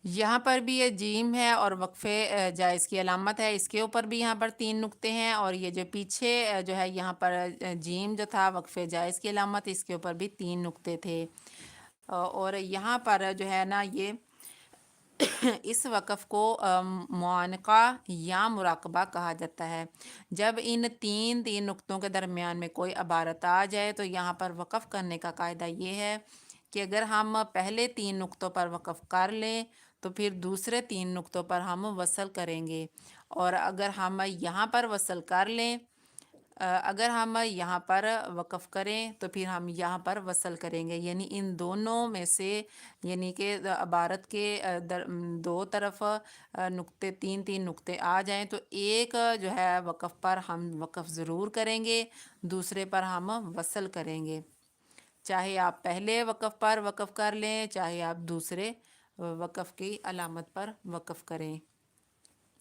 یہاں پر بھی یہ جیم ہے اور وقفے جائز کی علامت ہے، اس کے اوپر بھی یہاں پر 3 نقطے ہیں، اور یہ جو پیچھے جو ہے یہاں پر جیم جو تھا وقفے جائز کی علامت، اس کے اوپر بھی 3 نقطے تھے۔ اور یہاں پر جو ہے نا یہ اس وقف کو معانقہ یا مراقبہ کہا جاتا ہے۔ جب ان تین نقطوں کے درمیان میں کوئی عبارت آ جائے تو یہاں پر وقف کرنے کا قاعدہ یہ ہے کہ اگر ہم پہلے 3 نقطوں پر وقف کر لیں تو پھر دوسرے 3 نقطوں پر ہم وصل کریں گے، اور اگر ہم یہاں پر وصل کر لیں اگر ہم یہاں پر وقف کریں تو پھر ہم یہاں پر وصل کریں گے، یعنی ان دونوں میں سے، یعنی کہ عبارت کے دو طرف نقطے 3 نقطے آ جائیں تو ایک جو ہے وقف پر ہم وقف ضرور کریں گے، دوسرے پر ہم وصل کریں گے، چاہے آپ پہلے وقف پر وقف کر لیں، چاہے آپ دوسرے وقف کی علامت پر وقف کریں۔